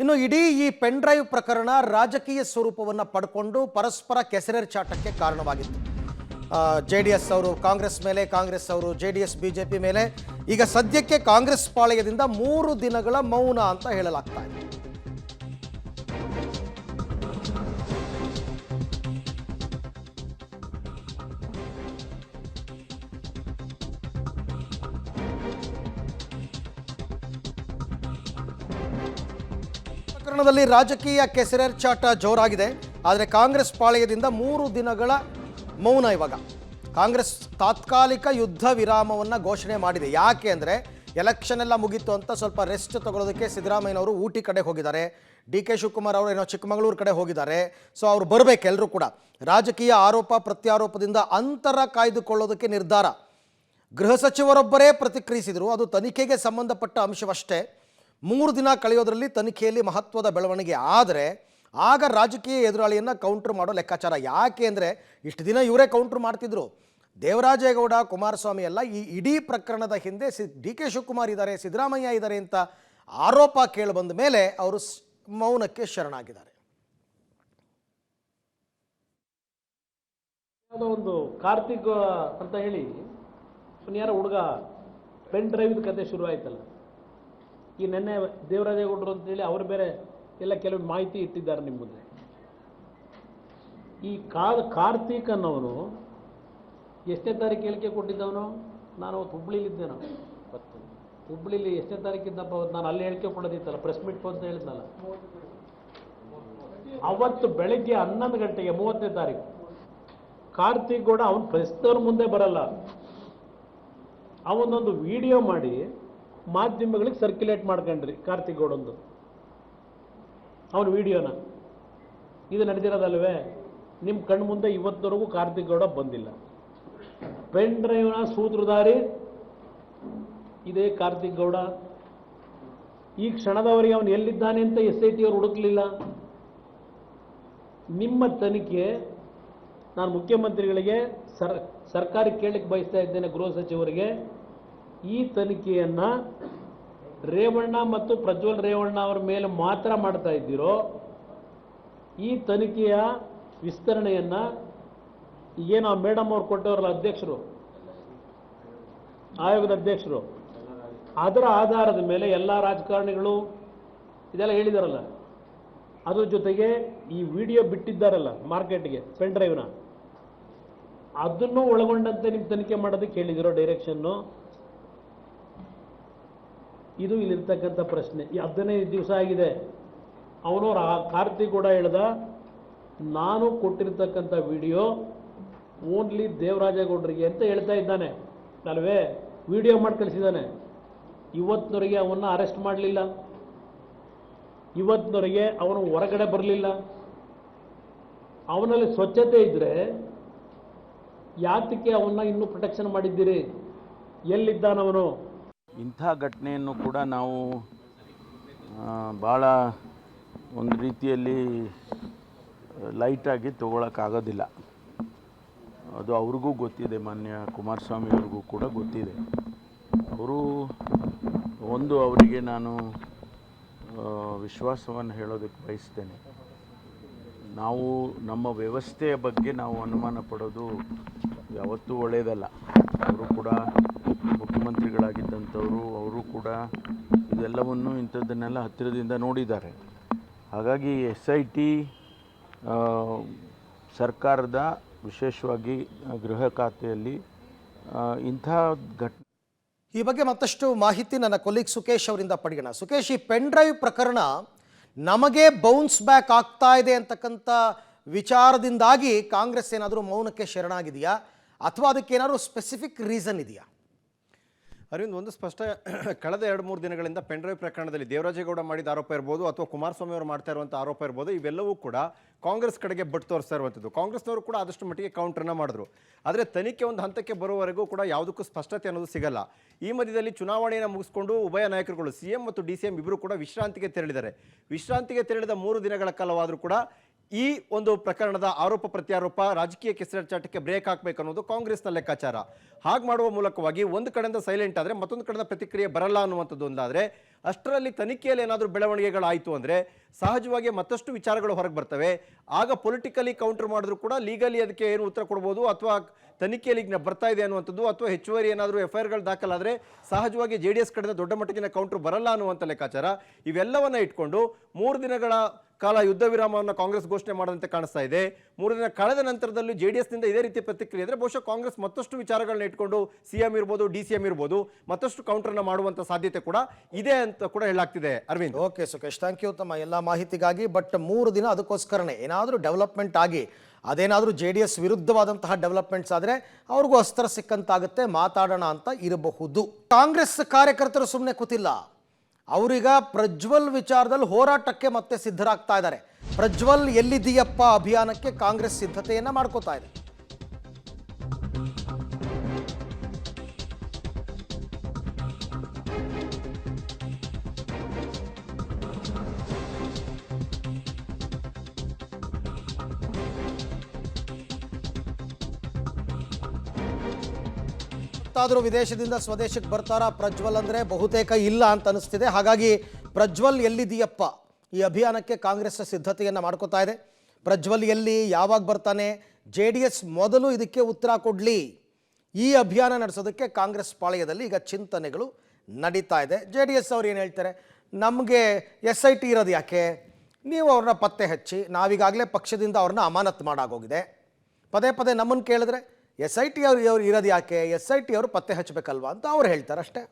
ಇನ್ನು ಇಡೀ ಈ ಪೆನ್ ಡ್ರೈವ್ ಪ್ರಕರಣ ರಾಜಕೀಯ ಸ್ವರೂಪವನ್ನು ಪಡ್ಕೊಂಡು ಪರಸ್ಪರ ಕೆಸರೆರಚಾಟಕ್ಕೆ ಕಾರಣವಾಗಿತ್ತು. JDS ಅವರು ಕಾಂಗ್ರೆಸ್ ಮೇಲೆ, ಕಾಂಗ್ರೆಸ್ ಅವರು JDS BJP ಮೇಲೆ. ಈಗ ಸದ್ಯಕ್ಕೆ ಕಾಂಗ್ರೆಸ್ ಪಾಳೆಯದಿಂದ 3 ದಿನಗಳ ಮೌನ ಅಂತ ಹೇಳಲಾಗ್ತಾ ಇದೆ. ಪ್ರಕರಣದಲ್ಲಿ ರಾಜಕೀಯ ಕೆಸರೆರಚಾಟ ಜೋರಾಗಿದೆ. ಆದರೆ ಕಾಂಗ್ರೆಸ್ ಪಾಳೆಯದಿಂದ 3 ದಿನಗಳ ಮೌನ. ಇವಾಗ ಕಾಂಗ್ರೆಸ್ ತಾತ್ಕಾಲಿಕ ಯುದ್ಧ ವಿರಾಮವನ್ನು ಘೋಷಣೆ ಮಾಡಿದೆ. ಯಾಕೆ ಅಂದರೆ ಎಲೆಕ್ಷನ್ ಎಲ್ಲ ಮುಗೀತು ಅಂತ ಸ್ವಲ್ಪ ರೆಸ್ಟ್ ತಗೊಳ್ಳೋದಕ್ಕೆ ಸಿದ್ದರಾಮಯ್ಯನವರು ಊಟಿ ಕಡೆ ಹೋಗಿದ್ದಾರೆ. DK ಶಿವಕುಮಾರ್ ಅವರು ಏನೋ ಚಿಕ್ಕಮಗಳೂರು ಕಡೆ ಹೋಗಿದ್ದಾರೆ. ಸೊ ಅವರು ಬರಬೇಕು ಎಲ್ಲರೂ ಕೂಡ. ರಾಜಕೀಯ ಆರೋಪ ಪ್ರತ್ಯಾರೋಪದಿಂದ ಅಂತರ ಕಾಯ್ದುಕೊಳ್ಳೋದಕ್ಕೆ ನಿರ್ಧಾರ. ಗೃಹ ಸಚಿವರೊಬ್ಬರೇ ಪ್ರತಿಕ್ರಿಯಿಸಿದರು. ಅದು ತನಿಖೆಗೆ ಸಂಬಂಧಪಟ್ಟ ಅಂಶವಷ್ಟೇ. 3 ದಿನ ಕಳೆಯೋದ್ರಲ್ಲಿ ತನಿಖೆಯಲ್ಲಿ ಮಹತ್ವದ ಬೆಳವಣಿಗೆ ಆದರೆ ಆಗ ರಾಜಕೀಯ ಎದುರಾಳಿಯನ್ನು ಕೌಂಟರ್ ಮಾಡೋ ಲೆಕ್ಕಾಚಾರ. ಯಾಕೆ ಅಂದರೆ ಇಷ್ಟು ದಿನ ಇವರೇ ಕೌಂಟರ್ ಮಾಡ್ತಿದ್ರು. ದೇವರಾಜೇಗೌಡ, ಕುಮಾರಸ್ವಾಮಿ ಎಲ್ಲ ಈ ಇಡೀ ಪ್ರಕರಣದ ಹಿಂದೆ DK ಶಿವಕುಮಾರ್ ಇದ್ದಾರೆ, ಸಿದ್ದರಾಮಯ್ಯ ಇದ್ದಾರೆ ಅಂತ ಆರೋಪ ಕೇಳಿಬಂದ ಮೇಲೆ ಅವರು ಮೌನಕ್ಕೆ ಶರಣಾಗಿದ್ದಾರೆ. ಯಾವುದೋ ಒಂದು ಕಾರ್ತಿಕ್ ಅಂತ ಹೇಳಿ ಯಾರ ಹುಡುಗ ಪೆನ್ ಡ್ರೈವ್ ಕತೆ ಶುರು ಆಯ್ತಲ್ಲ. ಈ ನೆನ್ನೆ ದೇವರಾಜೇಗೌಡರು ಅಂತೇಳಿ ಅವರು ಬೇರೆ ಎಲ್ಲ ಕೆಲವು ಮಾಹಿತಿ ಇಟ್ಟಿದ್ದಾರೆ ನಿಮ್ಮ ಮುಂದೆ. ಈ ಕಾರ್ತಿಕ್ ಅನ್ನೋನು ಎಷ್ಟನೇ ತಾರೀಕು ಹೇಳಿಕೆ ಕೊಟ್ಟಿದ್ದವನು? ನಾನು ಅವತ್ತು ಹುಬ್ಳಿಲಿದ್ದೇನೋ, ಹುಬ್ಳಿಲಿ ಎಷ್ಟನೇ ತಾರೀಕಿದ್ದಪ್ಪ ಅವತ್ತು? ನಾನು ಅಲ್ಲಿ ಹೇಳಿಕೆ ಕೊಡೋದಿತ್ತಲ್ಲ, ಪ್ರೆಸ್ ಮೀಟ್ ಅಂತ ಹೇಳಿದ್ನಲ್ಲ. ಅವತ್ತು ಬೆಳಗ್ಗೆ 11 ಗಂಟೆಗೆ 30ನೇ ತಾರೀಕು ಕಾರ್ತಿಕ್ ಗೌಡ ಅವನು ಪ್ರೆಸ್ನವ್ರ ಮುಂದೆ ಬರಲ್ಲ, ಅವನೊಂದು ವಿಡಿಯೋ ಮಾಡಿ ಮಾಧ್ಯಮಗಳಿಗೆ ಸರ್ಕ್ಯುಲೇಟ್ ಮಾಡ್ಕೊಂಡ್ರಿ ಕಾರ್ತಿಕ್ ಗೌಡಂದು ಅವನ ವಿಡಿಯೋನ. ಇದು ನಡೆದಿರೋದಲ್ವೇ ನಿಮ್ಮ ಕಣ್ಣು ಮುಂದೆ? ಇವತ್ತವರೆಗೂ ಕಾರ್ತಿಕ್ ಗೌಡ ಬಂದಿಲ್ಲ. ಪೆನ್ ಡ್ರೈವ್ನ ಸೂತ್ರಧಾರಿ ಇದೇ ಕಾರ್ತಿಕ್ ಗೌಡ. ಈ ಕ್ಷಣದವರೆಗೆ ಅವನು ಎಲ್ಲಿದ್ದಾನೆ ಅಂತ SIT ಅವರು ಹುಡುಕ್ಲಿಲ್ಲ. ನಿಮ್ಮ ತನಿಖೆ ನಾನು ಮುಖ್ಯಮಂತ್ರಿಗಳಿಗೆ ಸರ್ಕಾರ ಕೇಳಲಿಕ್ಕೆ ಬಯಸ್ತಾ ಇದ್ದೇನೆ, ಗೃಹ ಸಚಿವರಿಗೆ. ಈ ತನಿಖೆಯನ್ನು ರೇವಣ್ಣ ಮತ್ತು ಪ್ರಜ್ವಲ್ ರೇವಣ್ಣ ಅವರ ಮೇಲೆ ಮಾತ್ರ ಮಾಡ್ತಾ ಇದ್ದೀರೋ, ಈ ತನಿಖೆಯ ವಿಸ್ತರಣೆಯನ್ನು ಏನು ಮೇಡಮ್ ಅವ್ರು ಕೊಟ್ಟವರಲ್ಲ ಅಧ್ಯಕ್ಷರು, ಆಯೋಗದ ಅಧ್ಯಕ್ಷರು, ಅದರ ಆಧಾರದ ಮೇಲೆ ಎಲ್ಲ ರಾಜಕಾರಣಿಗಳು ಇದೆಲ್ಲ ಹೇಳಿದಾರಲ್ಲ, ಅದ್ರ ಜೊತೆಗೆ ಈ ವಿಡಿಯೋ ಬಿಟ್ಟಿದ್ದಾರಲ್ಲ ಮಾರ್ಕೆಟ್ಗೆ ಪೆನ್ ಡ್ರೈವ್ನ, ಅದನ್ನು ಒಳಗೊಂಡಂತೆ ನಿಮ್ಮ ತನಿಖೆ ಮಾಡೋದಕ್ಕೆ ಹೇಳಿದಿರೋ ಡೈರೆಕ್ಷನ್ನು. ಇದು ಇಲ್ಲಿರ್ತಕ್ಕಂಥ ಪ್ರಶ್ನೆ. 15 ದಿವಸ ಆಗಿದೆ. ಅವನು ಕಾರ್ತಿಕ್ ಕೂಡ ಹೇಳ್ದ, ನಾನು ಕೊಟ್ಟಿರ್ತಕ್ಕಂಥ ವಿಡಿಯೋ ಓನ್ಲಿ ದೇವರಾಜೇಗೌಡರಿಗೆ ಅಂತ ಹೇಳ್ತಾ ಇದ್ದಾನೆ ಅಲ್ವೇ? ವಿಡಿಯೋ ಮಾಡಿ ಕಳಿಸಿದ್ದಾನೆ. ಇವತ್ತಿನವರೆಗೆ ಅವನ್ನ ಅರೆಸ್ಟ್ ಮಾಡಲಿಲ್ಲ, ಇವತ್ತಿನವರೆಗೆ ಅವನು ಹೊರಗಡೆ ಬರಲಿಲ್ಲ. ಅವನಲ್ಲಿ ಸ್ವಚ್ಛತೆ ಇದ್ದರೆ ಯಾತಕ್ಕೆ ಅವನ್ನ ಇನ್ನೂ ಪ್ರೊಟೆಕ್ಷನ್ ಮಾಡಿದ್ದೀರಿ? ಎಲ್ಲಿದ್ದಾನವನು? ಇಂಥ ಘಟನೆಯನ್ನು ಕೂಡ ನಾವು ಭಾಳ ಒಂದು ರೀತಿಯಲ್ಲಿ ಲೈಟಾಗಿ ತೊಗೊಳಕ್ಕಾಗೋದಿಲ್ಲ. ಅದು ಅವ್ರಿಗೂ ಗೊತ್ತಿದೆ, ಮಾನ್ಯ ಕುಮಾರಸ್ವಾಮಿ ಅವ್ರಿಗೂ ಕೂಡ ಗೊತ್ತಿದೆ. ಅವರು ಅವರಿಗೆ ನಾನು ವಿಶ್ವಾಸವನ್ನು ಹೇಳೋದಕ್ಕೆ ಬಯಸ್ತೇನೆ. ನಾವು ನಮ್ಮ ವ್ಯವಸ್ಥೆಯ ಬಗ್ಗೆ ನಾವು ಅನುಮಾನ ಪಡೋದು ಯಾವತ್ತೂ ಒಳ್ಳೆಯದಲ್ಲ. ಅವರು ಕೂಡ ಮುಖ್ಯಮಂತ್ರಿಗಳಾಗಿದ್ದಂಥವರು, ಅವರು ಕೂಡ ಇದೆಲ್ಲವನ್ನು ಇಂಥದ್ದನ್ನೆಲ್ಲ ಹತ್ತಿರದಿಂದ ನೋಡಿದ್ದಾರೆ. ಹಾಗಾಗಿ SIT ಸರ್ಕಾರದ ವಿಶೇಷವಾಗಿ ಗೃಹ ಖಾತೆಯಲ್ಲಿ ಇಂಥ ಈ ಬಗ್ಗೆ ಮತ್ತಷ್ಟು ಮಾಹಿತಿ ನನ್ನ ಕೊಲೀಗ್ ಸುಕೇಶ್ ಅವರಿಂದ ಪಡೆಯೋಣ. ಸುಕೇಶ್, ಈ ಪೆನ್ ಡ್ರೈವ್ ಪ್ರಕರಣ ನಮಗೆ ಬೌನ್ಸ್ ಬ್ಯಾಕ್ ಆಗ್ತಾ ಇದೆ ಅಂತಕ್ಕಂಥ ವಿಚಾರದಿಂದಾಗಿ ಕಾಂಗ್ರೆಸ್ ಏನಾದರೂ ಮೌನಕ್ಕೆ ಶರಣಾಗಿದೆಯಾ ಅಥವಾ ಅದಕ್ಕೇನಾದರೂ ಸ್ಪೆಸಿಫಿಕ್ ರೀಸನ್ ಇದೆಯಾ? ಅರವಿಂದ್, ಒಂದು ಸ್ಪಷ್ಟ, ಕಳೆದ 2-3 ದಿನಗಳಿಂದ ಪೆನ್ ಡ್ರೈವ್ ಪ್ರಕರಣದಲ್ಲಿ ದೇವರಾಜೇಗೌಡ ಮಾಡಿದ ಆರೋಪ ಇರ್ಬೋದು ಅಥವಾ ಕುಮಾರಸ್ವಾಮಿ ಅವರು ಮಾಡ್ತಾ ಇರುವಂಥ ಆರೋಪ ಇರ್ಬೋದು, ಇವೆಲ್ಲವೂ ಕೂಡ ಕಾಂಗ್ರೆಸ್ ಕಡೆಗೆ ಬಟ್ ತೋರಿಸ್ತಾ ಇರುವಂಥದ್ದು. ಕಾಂಗ್ರೆಸ್ನವರು ಕೂಡ ಆದಷ್ಟು ಮಟ್ಟಿಗೆ ಕೌಂಟರ್ನ ಮಾಡಿದ್ರು. ಆದರೆ ತನಿಖೆ ಒಂದು ಹಂತಕ್ಕೆ ಬರುವವರೆಗೂ ಕೂಡ ಯಾವುದಕ್ಕೂ ಸ್ಪಷ್ಟತೆ ಅನ್ನೋದು ಸಿಗಲ್ಲ. ಈ ಮಧ್ಯದಲ್ಲಿ ಚುನಾವಣೆಯನ್ನು ಮುಗಿಸ್ಕೊಂಡು ಉಭಯ ನಾಯಕರುಗಳು CM ಮತ್ತು DCM ಇಬ್ಬರು ಕೂಡ ವಿಶ್ರಾಂತಿಗೆ ತೆರಳಿದ್ದಾರೆ. ವಿಶ್ರಾಂತಿಗೆ ತೆರಳಿದ 3 ದಿನಗಳ ಕಾಲವಾದರೂ ಕೂಡ ಈ ಒಂದು ಪ್ರಕರಣದ ಆರೋಪ ಪ್ರತ್ಯಾರೋಪ ರಾಜಕೀಯ ಕೆಸರೆರಚಾಟಕ್ಕೆ ಬ್ರೇಕ್ ಹಾಕಬೇಕು ಅನ್ನೋದು ಕಾಂಗ್ರೆಸ್ನ ಲೆಕ್ಕಾಚಾರ. ಹಾಗೆ ಮಾಡುವ ಮೂಲಕವಾಗಿ ಒಂದು ಕಡೆಯಿಂದ ಸೈಲೆಂಟ್ ಆದರೆ ಮತ್ತೊಂದು ಕಡೆಯಿಂದ ಪ್ರತಿಕ್ರಿಯೆ ಬರಲ್ಲ ಅನ್ನುವಂಥದ್ದು ಒಂದಾದರೆ, ಅಷ್ಟರಲ್ಲಿ ತನಿಖೆಯಲ್ಲಿ ಏನಾದರೂ ಬೆಳವಣಿಗೆಗಳಾಯಿತು ಅಂದರೆ ಸಹಜವಾಗಿ ಮತ್ತಷ್ಟು ವಿಚಾರಗಳು ಹೊರಗೆ ಬರ್ತವೆ. ಆಗ ಪೊಲಿಟಿಕಲಿ ಕೌಂಟರ್ ಮಾಡಿದ್ರು ಕೂಡ ಲೀಗಲಿ ಅದಕ್ಕೆ ಏನು ಉತ್ತರ ಕೊಡ್ಬೋದು, ಅಥವಾ ತನಿಖೆಯಲ್ಲಿ ಬರ್ತಾ ಇದೆ ಅನ್ನುವಂಥದ್ದು, ಅಥವಾ ಹೆಚ್ಚುವರಿ ಏನಾದರೂ FIR ದಾಖಲಾದರೆ ಸಹಜವಾಗಿ JDS ಕಡೆಯಿಂದ ದೊಡ್ಡ ಮಟ್ಟಿಗಿನ ಕೌಂಟರ್ ಬರಲ್ಲ ಅನ್ನುವಂಥ ಲೆಕ್ಕಾಚಾರ. ಇವೆಲ್ಲವನ್ನ ಇಟ್ಕೊಂಡು 3 ದಿನಗಳ ಕಾಲ ಯುದ್ಧ ವಿರಾಮವನ್ನು ಕಾಂಗ್ರೆಸ್ ಘೋಷಣೆ ಮಾಡದಂತೆ ಕಾಣಿಸ್ತಾ ಇದೆ. 3 ದಿನ ಕಳೆದ ನಂತರದಲ್ಲೂ JDS ನಿಂದ ಇದೇ ರೀತಿ ಪ್ರತಿಕ್ರಿಯೆ ಇದ್ರೆ ಬಹುಶಃ ಕಾಂಗ್ರೆಸ್ ಮತ್ತಷ್ಟು ವಿಚಾರಗಳನ್ನ ಇಟ್ಕೊಂಡು CM ಇರ್ಬೋದು, DCM ಇರ್ಬೋದು, ಮತ್ತಷ್ಟು ಕೌಂಟರ್ನ ಮಾಡುವಂಥ ಸಾಧ್ಯತೆ ಕೂಡ ಇದೆ ಅಂತ ಕೂಡ ಹೇಳಲಾಗ್ತಿದೆ. Arvind, okay Sukhesh, thank you ತಮ್ಮ ಎಲ್ಲ ಮಾಹಿತಿಗಾಗಿ. ಬಟ್ 3 ದಿನ ಅದಕ್ಕೋಸ್ಕರನೇ ಏನಾದರೂ ಡೆವಲಪ್ಮೆಂಟ್ ಆಗಿ ಅದೇನಾದರೂ JDS ವಿರುದ್ಧವಾದಂತಹ ಡೆವಲಪ್ಮೆಂಟ್ಸ್ ಆದರೆ ಅವ್ರಿಗೂ ಅಸ್ತ್ರ ಸಿಕ್ಕಂತಾಗುತ್ತೆ, ಮಾತಾಡೋಣ ಅಂತ ಇರಬಹುದು. ಕಾಂಗ್ರೆಸ್ ಕಾರ್ಯಕರ್ತರು ಸುಮ್ಮನೆ ಕೂತಿಲ್ಲ. ಅವರೀಗ ಪ್ರಜ್ವಲ್ ವಿಚಾರದಲ್ಲಿ ಹೋರಾಟಕ್ಕೆ ಮತ್ತೆ ಸಿದ್ಧರಾಗ್ತಾ ಇದ್ದಾರೆ. ಪ್ರಜ್ವಲ್ ಎಲ್ಲಿದೆಯಪ್ಪ ಅಭಿಯಾನಕ್ಕೆ ಕಾಂಗ್ರೆಸ್ ಸಿದ್ಧತೆಯನ್ನ ಮಾಡ್ಕೋತಾ ಇದೆ. ಮತ್ತಾದರೂ ವಿದೇಶದಿಂದ ಸ್ವದೇಶಕ್ಕೆ ಬರ್ತಾರಾ ಪ್ರಜ್ವಲ್ ಅಂದರೆ ಬಹುತೇಕ ಇಲ್ಲ ಅಂತ ಅನಿಸ್ತಿದೆ. ಹಾಗಾಗಿ ಪ್ರಜ್ವಲ್ ಎಲ್ಲಿದೆಯಪ್ಪ ಈ ಅಭಿಯಾನಕ್ಕೆ ಕಾಂಗ್ರೆಸ್ ಸಿದ್ಧತೆಯನ್ನು ಮಾಡ್ಕೋತಾ ಇದೆ. ಪ್ರಜ್ವಲ್ ಎಲ್ಲಿ, ಯಾವಾಗ ಬರ್ತಾನೆ, JDS ಮೊದಲು ಇದಕ್ಕೆ ಉತ್ತರ ಕೊಡಲಿ. ಈ ಅಭಿಯಾನ ನಡೆಸೋದಕ್ಕೆ ಕಾಂಗ್ರೆಸ್ ಪಾಳೆಯದಲ್ಲಿ ಈಗ ಚಿಂತನೆಗಳು ನಡೀತಾ ಇದೆ. JDS ಅವ್ರು ಏನು ಹೇಳ್ತಾರೆ, ನಮಗೆ SIT ಇರೋದು ಯಾಕೆ, ನೀವು ಅವ್ರನ್ನ ಪತ್ತೆ ಹಚ್ಚಿ, ನಾವೀಗಾಗಲೇ ಪಕ್ಷದಿಂದ ಅವ್ರನ್ನ ಅಮಾನತು ಮಾಡಾಗೋಗಿದೆ. ಪದೇ ಪದೇ ನಮ್ಮನ್ನು ಕೇಳಿದ್ರೆ SIT ಅವ್ರು ಇರೋದು ಯಾಕೆ, SIT ಅವರು ಪತ್ತೆ ಹಚ್ಚಬೇಕಲ್ವಾ ಅಂತ ಅವ್ರು ಹೇಳ್ತಾರೆ ಅಷ್ಟೇ.